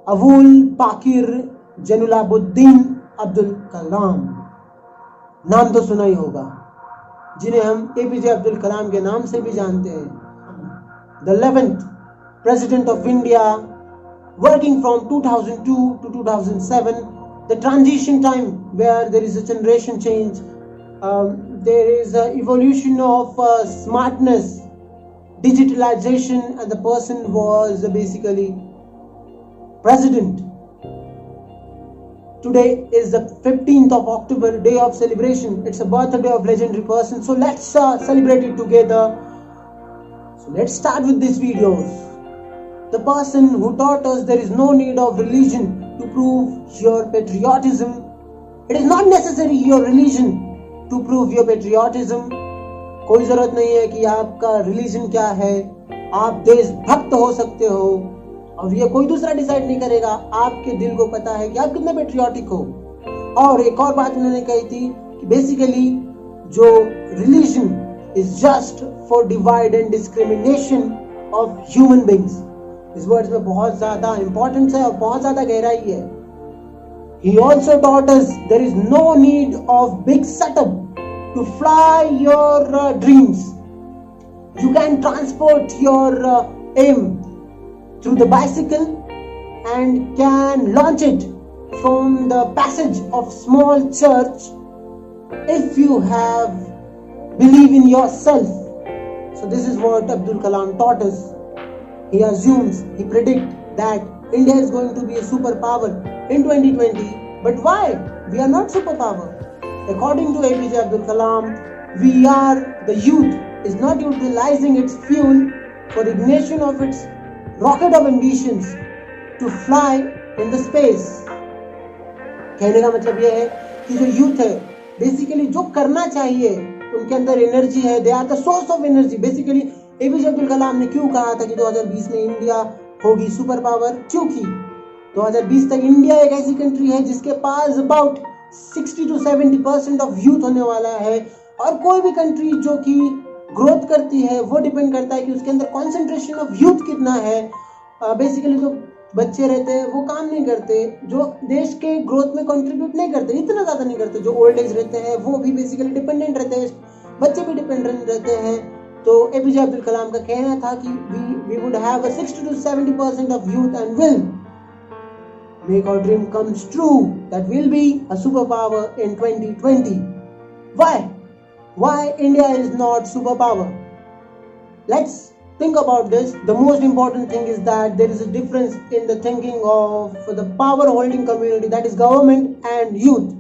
अबुल पाकिर जैनुलाब्दीन अब्दुल कलाम, नाम तो सुना ही होगा, जिन्हें हम एपीजे अब्दुल कलाम के नाम से भी जानते हैं. The 11th President of India, working from 2002 to 2007, the transition time where there is a generation change, there is an evolution of smartness, digitalization, and the person was basically president. Today is the 15th of October, day of celebration. It's a birthday of legendary person. So let's celebrate it together. So let's start with these videos. The person who taught us there is no need of religion to prove your patriotism. It is not necessary your religion to prove your patriotism. कोई जरूरत नहीं है कि आपका religion क्या है, आप देशभक्त हो सकते हो और ये कोई दूसरा डिसाइड नहीं करेगा. आपके दिल को पता है कि आप कितने पेट्रियोटिक हो. और एक और बात उन्होंने कही थी कि बेसिकली जो religion is just for divide and discrimination of human beings. इस वर्ड्स में बहुत ज्यादा इंपॉर्टेंस है और बहुत ज्यादा गहराई है. He also taught us there is no need of big setup to fly your dreams. You can transport your aim through the bicycle and can launch it from the passage of small church if you have believe in yourself. So this is what Abdul Kalam taught us. He assumes, he predicts that India is going to be a superpower in 2020. But why? We are not superpower. According to APJ Abdul Kalam, we are, the youth is not utilizing its fuel for ignition of its rocket of ambitions to fly in the space. कहने का मतलब यह है कि जो youth है basically जो करना चाहिए उनके अंदर एनर्जी है. They are the source of energy. Basically APJ Abdul Kalam ने क्यों कहा था कि 2020 में इंडिया होगी सुपर पावर? क्योंकि 2020 तक इंडिया एक ऐसी कंट्री है जिसके पास अबाउट 60 to 70% ऑफ यूथ होने वाला है. और कोई भी कंट्री जो कि ग्रोथ करती है वो डिपेंड करता है कि उसके अंदर कॉन्सेंट्रेशन ऑफ यूथ कितना है. बेसिकली जो बच्चे रहते हैं वो काम नहीं करते, जो देश के ग्रोथ में कंट्रीब्यूट नहीं करते, इतना ज़्यादा नहीं करते. जो ओल्ड एज रहते हैं वो भी बेसिकली डिपेंडेंट रहते हैं, बच्चे भी डिपेंडेंट रहते हैं. तो एपीजे अब्दुल कलाम का कहना था कि we would have 60 to 70% of youth and will make our dream comes true, that will be a superpower in 2020. Why India is not superpower? Let's think about this. The most important thing is that there is a difference in the thinking of the power holding community, that is government and youth.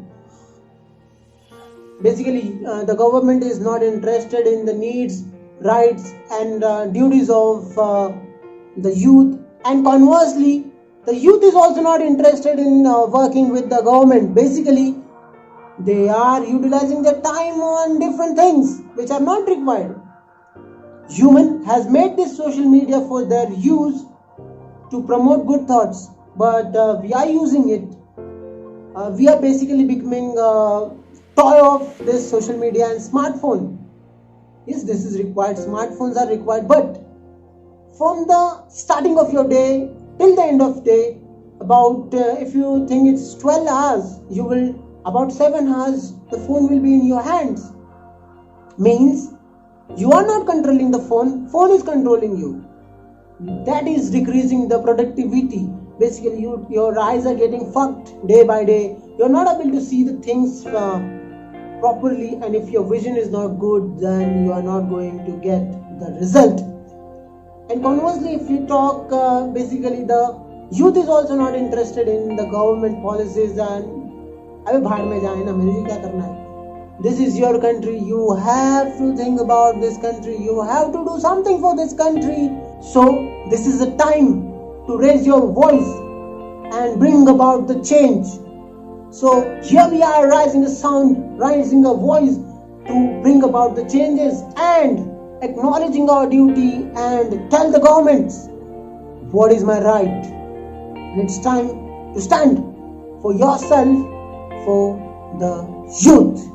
Basically the government is not interested in the needs, rights and duties of the youth, and conversely the youth is also not interested in working with the government. Basically they are utilizing their time on different things which are not required. Human has made this social media for their use to promote good thoughts, but we are using it. We are basically becoming a toy of this social media and smartphone. Yes, this is required. Smartphones are required, but from the starting of your day till the end of day, about if you think it's 12 hours, you will about 7 hours the phone will be in your hands. Means you are not controlling the phone is controlling you. That is decreasing the productivity. Basically your eyes are getting fucked day by day. You're not able to see the things properly, and if your vision is not good, then you are not going to get the result. And conversely, if you talk, basically the youth is also not interested in the government policies and अबे भाड़ में जाए ना, मेरे लिए क्या करना है. This is your country. You have to think about this country. You have to do something for this country. So this is the time to raise your voice and bring about the change. So here we are raising a sound, raising a voice to bring about the changes and acknowledging our duty and tell the governments what is my right. And it's time to stand for yourself, for the youth.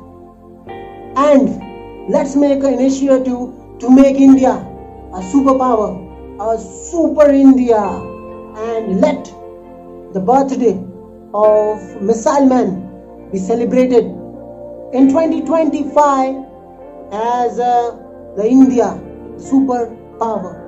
And let's make an initiative to make India a superpower, a super India, and let the birthday of Missile Man we celebrated in 2025 as the India superpower.